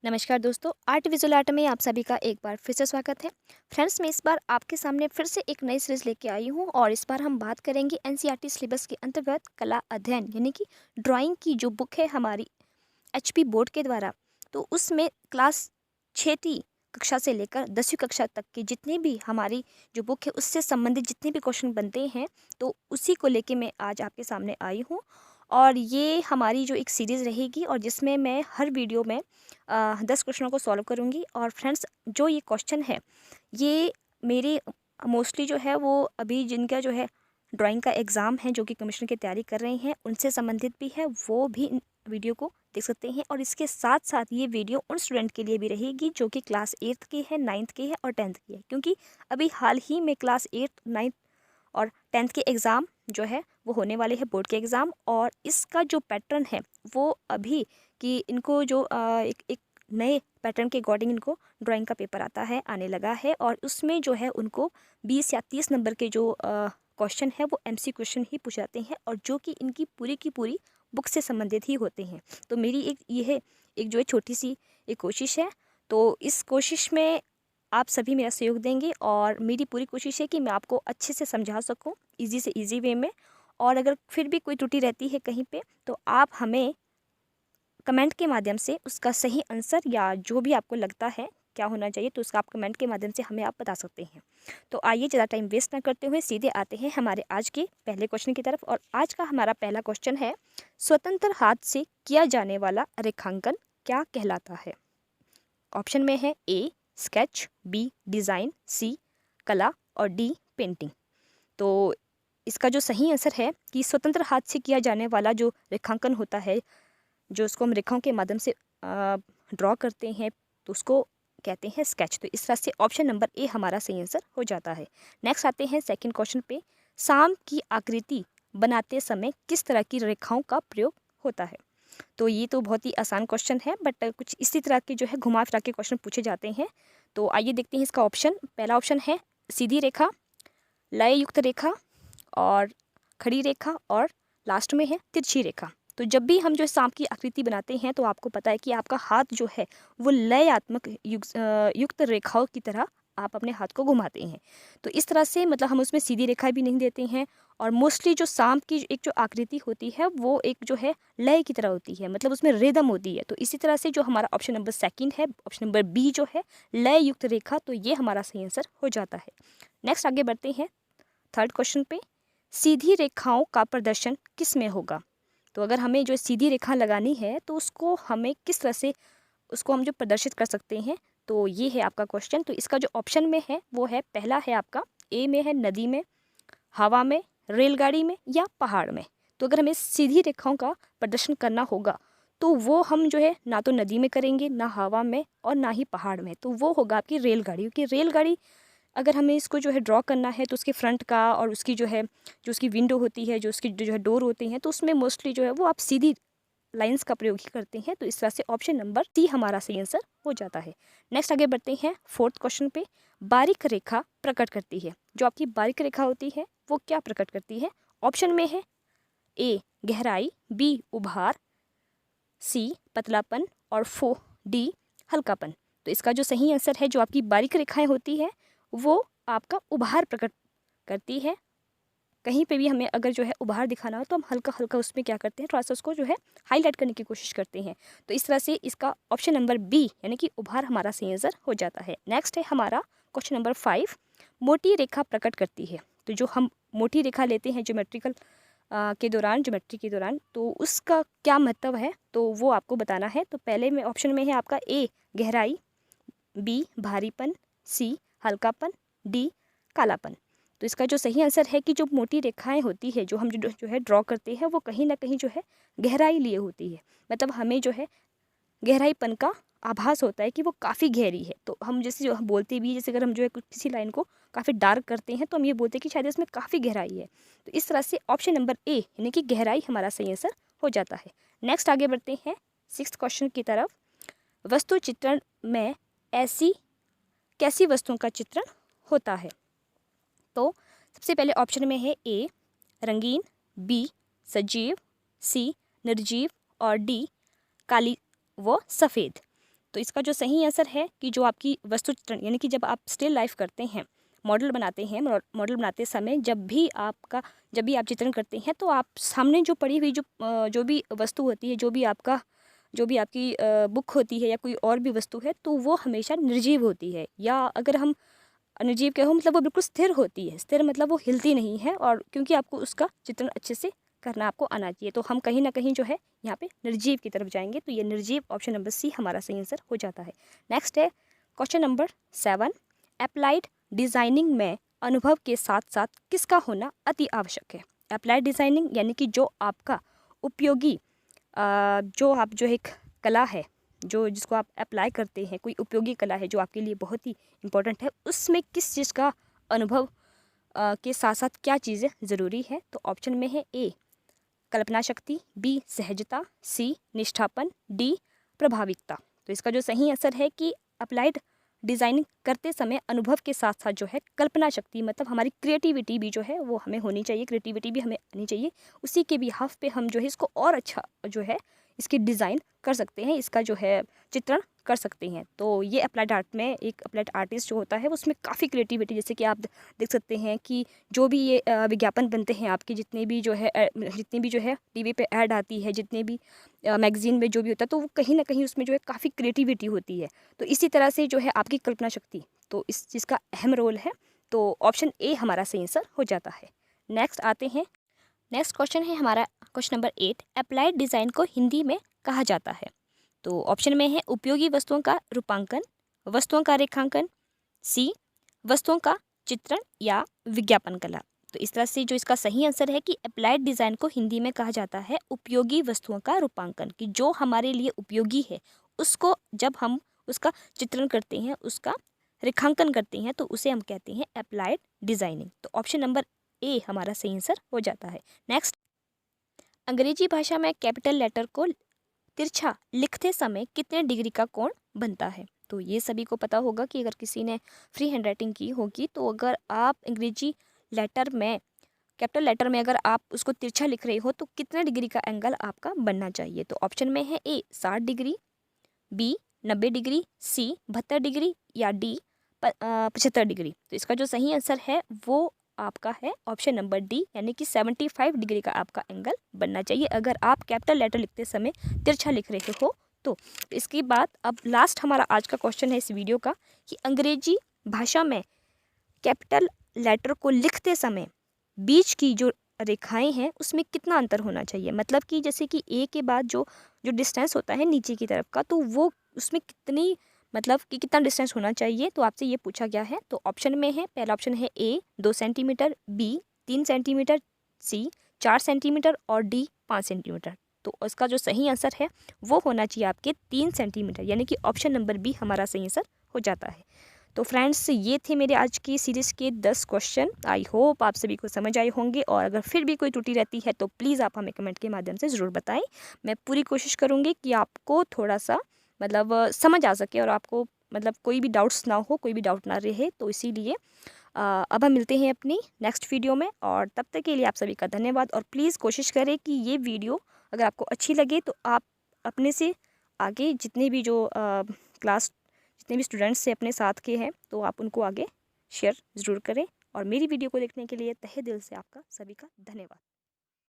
नमस्कार दोस्तों, art visual art में आप सभी का एक बार फिर से स्वागत है। फ्रेंड्स, मैं इस बार आपके सामने फिर से एक नई सीरीज़ लेके आई हूँ और इस बार हम बात करेंगे एनसीईआरटी सिलेबस के अंतर्गत कला अध्ययन यानी कि ड्राइंग की जो बुक है हमारी एचपी बोर्ड के द्वारा। तो उसमें क्लास 6ठी कक्षा से लेकर 10वीं कक्षा तक की जितनी भी हमारी जो बुक है उससे संबंधित जितने भी क्वेश्चन बनते हैं, तो उसी को लेके मैं आज आपके सामने आई हूँ। और ये हमारी जो एक सीरीज़ रहेगी और जिसमें मैं हर वीडियो में 10 क्वेश्चनों को सॉल्व करूँगी। और फ्रेंड्स, जो ये क्वेश्चन है ये मेरे मोस्टली जो है वो अभी जिनका जो है ड्राइंग का एग्ज़ाम है, जो कि कमिश्नर की तैयारी कर रहे हैं, उनसे संबंधित भी है, वो भी इन वीडियो को देख सकते हैं। और इसके साथ साथ ये वीडियो उन स्टूडेंट के लिए भी रहेगी जो कि क्लास 8th के है, 9th के है और 10th की है, क्योंकि अभी हाल ही में क्लास 8th 9th और 10th के एग्ज़ाम जो है वो होने वाले हैं, बोर्ड के एग्ज़ाम। और इसका जो पैटर्न है वो अभी कि इनको जो एक एक नए पैटर्न के अकॉर्डिंग इनको ड्राइंग का पेपर आता है, आने लगा है। और उसमें जो है उनको 20 या 30 नंबर के जो क्वेश्चन है वो एमसी क्वेश्चन ही पूछाते हैं और जो कि इनकी पूरी की पूरी बुक से संबंधित ही होते हैं। तो मेरी एक ये है एक जो है छोटी सी एक कोशिश है। तो इस कोशिश में आप सभी मेरा सहयोग देंगे और मेरी पूरी कोशिश है कि मैं आपको अच्छे से समझा सकूं, इजी से इजी वे में। और अगर फिर भी कोई त्रुटि रहती है कहीं पे, तो आप हमें कमेंट के माध्यम से उसका सही आंसर या जो भी आपको लगता है क्या होना चाहिए, तो उसका आप कमेंट के माध्यम से हमें आप बता सकते हैं। तो आइए, ज़्यादा टाइम वेस्ट ना करते हुए सीधे आते हैं हमारे आज के पहले क्वेश्चन की तरफ। और आज का हमारा पहला क्वेश्चन है, स्वतंत्र हाथ से किया जाने वाला रेखांकन क्या कहलाता है। ऑप्शन में है ए स्केच, बी डिज़ाइन, सी कला और डी पेंटिंग। तो इसका जो सही आंसर है कि स्वतंत्र हाथ से किया जाने वाला जो रेखांकन होता है, जो उसको हम रेखाओं के माध्यम से ड्रॉ करते हैं, तो उसको कहते हैं स्केच। तो इस तरह से ऑप्शन नंबर ए हमारा सही आंसर हो जाता है। नेक्स्ट आते हैं सेकंड क्वेश्चन पे। सांप की आकृति बनाते समय किस तरह की रेखाओं का प्रयोग होता है। तो ये तो बहुत ही आसान क्वेश्चन है, बट कुछ इसी तरह के जो है घुमा फिरा के क्वेश्चन पूछे जाते हैं। तो आइए देखते हैं इसका ऑप्शन। पहला ऑप्शन है सीधी रेखा, लय युक्त रेखा और खड़ी रेखा और लास्ट में है तिरछी रेखा। तो जब भी हम जो सांप की आकृति बनाते हैं तो आपको पता है कि आपका हाथ जो है वो लयात्मक युक्त रेखाओं की तरह आप अपने हाथ को घुमाते हैं। तो इस तरह से मतलब हम उसमें सीधी रेखा भी नहीं देते हैं। और मोस्टली जो सांप की एक जो आकृति होती है वो एक जो है लय की तरह होती है, मतलब उसमें रिदम होती है। तो इसी तरह से जो हमारा ऑप्शन नंबर सेकंड है, ऑप्शन नंबर बी जो है लय युक्त रेखा, तो ये हमारा सही आंसर हो जाता है। नेक्स्ट आगे बढ़ते हैं थर्ड क्वेश्चन पे। सीधी रेखाओं का प्रदर्शन किस में होगा। तो अगर हमें जो सीधी रेखा लगानी है तो उसको हमें किस तरह से उसको हम जो प्रदर्शित कर सकते हैं, तो ये है आपका क्वेश्चन। तो इसका जो ऑप्शन में है वो है, पहला है आपका ए में है नदी में, हवा में, रेलगाड़ी में या पहाड़ में। तो अगर हमें सीधी रेखाओं का प्रदर्शन करना होगा तो वो हम जो है ना तो नदी में करेंगे, ना हवा में और ना ही पहाड़ में। तो वो होगा आपकी रेलगाड़ी, क्योंकि रेलगाड़ी अगर हमें इसको जो है ड्रॉ करना है तो उसके फ्रंट का और उसकी जो है जो उसकी विंडो होती है, जो उसकी जो है डोर होती हैं, तो उसमें मोस्टली जो है वो आप सीधी लाइंस का प्रयोग ही करते हैं। तो इस तरह से ऑप्शन नंबर सी हमारा सही आंसर हो जाता है। नेक्स्ट आगे बढ़ते हैं फोर्थ क्वेश्चन पे। बारीक रेखा प्रकट करती है, जो आपकी बारीक रेखा होती है वो क्या प्रकट करती है। ऑप्शन में है ए गहराई, बी उभार, सी पतलापन और डी हल्कापन। तो इसका जो सही आंसर है, जो आपकी बारीक रेखाएं होती है वो आपका उभार प्रकट करती है। कहीं पे भी हमें अगर जो है उभार दिखाना हो तो हम हल्का हल्का उसमें क्या करते हैं, थोड़ा सा उसको जो है हाईलाइट करने की कोशिश करते हैं। तो इस तरह से इसका ऑप्शन नंबर बी यानी कि उभार हमारा सही आंसर हो जाता है। नेक्स्ट है हमारा क्वेश्चन नंबर 5। मोटी रेखा प्रकट करती है। तो जो हम मोटी रेखा लेते हैं ज्योमेट्रिकल के दौरान, ज्योमेट्री के दौरान, तो उसका क्या महत्व है तो वो आपको बताना है। तो पहले में ऑप्शन में है आपका ए गहराई, बी भारीपन, सी हल्कापन, डी कालापन। तो इसका जो सही आंसर है कि जो मोटी रेखाएं होती है जो हम जो है ड्रॉ करते हैं वो कहीं ना कहीं जो है गहराई लिए होती है, मतलब हमें जो है गहराईपन का आभास होता है कि वो काफ़ी गहरी है। तो हम जैसे जो हम बोलते भी, जैसे अगर हम जो है किसी लाइन को काफ़ी डार्क करते हैं तो हम ये बोलते हैं कि शायद इसमें काफ़ी गहराई है। तो इस तरह से ऑप्शन नंबर ए यानी कि गहराई हमारा सही आंसर हो जाता है। नेक्स्ट आगे बढ़ते हैं सिक्स्थ क्वेश्चन की तरफ। वस्तु चित्रण में ऐसी कैसी वस्तुओं का चित्रण होता है। तो सबसे पहले ऑप्शन में है ए रंगीन, बी सजीव, सी निर्जीव और डी काली व सफ़ेद। तो इसका जो सही आंसर है कि जो आपकी वस्तु चित्रण यानी कि जब आप स्टिल लाइफ करते हैं, मॉडल बनाते हैं, मॉडल बनाते समय जब भी आप चित्रण करते हैं तो आप सामने जो पड़ी हुई जो भी वस्तु होती है, जो भी आपकी बुक होती है या कोई और भी वस्तु है, तो वो हमेशा निर्जीव होती है। या अगर हम निर्जीव कहो मतलब वो बिल्कुल स्थिर होती है। स्थिर मतलब वो हिलती नहीं है, और क्योंकि आपको उसका चित्रण अच्छे से करना आपको आना चाहिए, तो हम कहीं ना कहीं जो है यहाँ पे निर्जीव की तरफ जाएंगे। तो ये निर्जीव ऑप्शन नंबर सी हमारा सही आंसर हो जाता है। नेक्स्ट है क्वेश्चन नंबर 7। अप्लाइड डिज़ाइनिंग में अनुभव के साथ साथ किसका होना अति आवश्यक है? अप्लाइड डिज़ाइनिंग यानी कि जो आपका उपयोगी जो एक कला है, जिसको आप अप्लाई करते हैं, कोई उपयोगी कला है जो आपके लिए बहुत ही इम्पोर्टेंट है, उसमें किस चीज़ का अनुभव के साथ साथ क्या चीज़ें ज़रूरी है? तो ऑप्शन में है ए कल्पना शक्ति, बी सहजता, सी निष्ठापन, डी प्रभाविकता। तो इसका जो सही आंसर है कि अप्लाइड डिज़ाइनिंग करते समय अनुभव के साथ साथ जो है कल्पना शक्ति मतलब हमारी क्रिएटिविटी भी जो है वो हमें होनी चाहिए, क्रिएटिविटी भी हमें आनी चाहिए। उसी के बिहाफ पे हम जो है इसको और अच्छा जो है इसकी डिज़ाइन कर सकते हैं, इसका जो है चित्रण कर सकते हैं। तो ये अप्लाइड आर्ट में एक अप्लाइड आर्टिस्ट जो होता है उसमें काफ़ी क्रिएटिविटी, जैसे कि आप देख सकते हैं कि जो भी ये विज्ञापन बनते हैं आपके, जितने भी जो है टीवी पे ऐड आती है, जितने भी मैगज़ीन में जो भी होता है, तो वो कहीं ना कहीं उसमें जो है काफ़ी क्रिएटिविटी होती है। तो इसी तरह से जो है आपकी कल्पना शक्ति, तो इस चीज़ का अहम रोल है। तो ऑप्शन ए हमारा सही आंसर हो जाता है। नेक्स्ट आते हैं, नेक्स्ट क्वेश्चन है हमारा क्वेश्चन नंबर 8। अप्लाइड डिज़ाइन को हिंदी में कहा जाता है? तो ऑप्शन में है उपयोगी वस्तुओं का रूपांकन, वस्तुओं का रेखांकन, सी वस्तुओं का चित्रण, या विज्ञापन कला। तो इस तरह से जो इसका सही आंसर है कि अप्लाइड डिज़ाइन को हिंदी में कहा जाता है उपयोगी वस्तुओं का रूपांकन, कि जो हमारे लिए उपयोगी है उसको जब हम उसका चित्रण करते हैं, उसका रेखांकन करते हैं, तो उसे हम कहते हैं अप्लाइड डिज़ाइनिंग। तो ऑप्शन नंबर ए हमारा सही आंसर हो जाता है। नेक्स्ट, अंग्रेजी भाषा में कैपिटल लेटर को तिरछा लिखते समय कितने डिग्री का कोण बनता है? तो ये सभी को पता होगा कि अगर किसी ने फ्री हैंड राइटिंग की होगी, तो अगर आप अंग्रेजी लेटर में, कैपिटल लेटर में अगर आप उसको तिरछा लिख रहे हो, तो कितने डिग्री का एंगल आपका बनना चाहिए? तो ऑप्शन में है ए 60 डिग्री, बी 90 डिग्री, सी 72 डिग्री, या डी 75 डिग्री। तो इसका जो सही आंसर है वो आपका है ऑप्शन नंबर डी, यानी कि 75 डिग्री का आपका एंगल बनना चाहिए अगर आप कैपिटल लेटर लिखते समय तिरछा लिख रहे हो। तो इसके बाद अब लास्ट हमारा आज का क्वेश्चन है इस वीडियो का, कि अंग्रेजी भाषा में कैपिटल लेटर को लिखते समय बीच की जो रेखाएं हैं उसमें कितना अंतर होना चाहिए? मतलब कि जैसे कि ए के बाद जो जो डिस्टेंस होता है नीचे की तरफ का, तो वो उसमें कितनी, मतलब कि कितना डिस्टेंस होना चाहिए, तो आपसे ये पूछा गया है। तो ऑप्शन में है, पहला ऑप्शन है ए 2 सेंटीमीटर, बी 3 सेंटीमीटर, सी 4 सेंटीमीटर, और डी 5 सेंटीमीटर। तो इसका जो सही आंसर है वो होना चाहिए आपके 3 सेंटीमीटर, यानी कि ऑप्शन नंबर बी हमारा सही आंसर हो जाता है। तो फ्रेंड्स, ये थे मेरे आज की सीरीज़ के 10 क्वेश्चन। आई होप आप सभी को समझ आए होंगे, और अगर फिर भी कोई त्रुटि रहती है तो प्लीज़ आप हमें कमेंट के माध्यम से ज़रूर बताएं। मैं पूरी कोशिश करूँगी कि आपको थोड़ा सा मतलब समझ आ सके, और आपको मतलब कोई भी डाउट्स ना हो, कोई भी डाउट ना रहे। तो इसीलिए अब हम मिलते हैं अपनी नेक्स्ट वीडियो में, और तब तक के लिए आप सभी का धन्यवाद। और प्लीज़ कोशिश करें कि ये वीडियो अगर आपको अच्छी लगे तो आप अपने से आगे जितने भी जो क्लास जितने भी स्टूडेंट्स से अपने साथ के हैं, तो आप उनको आगे शेयर ज़रूर करें। और मेरी वीडियो को देखने के लिए तहे दिल से आपका सभी का धन्यवाद।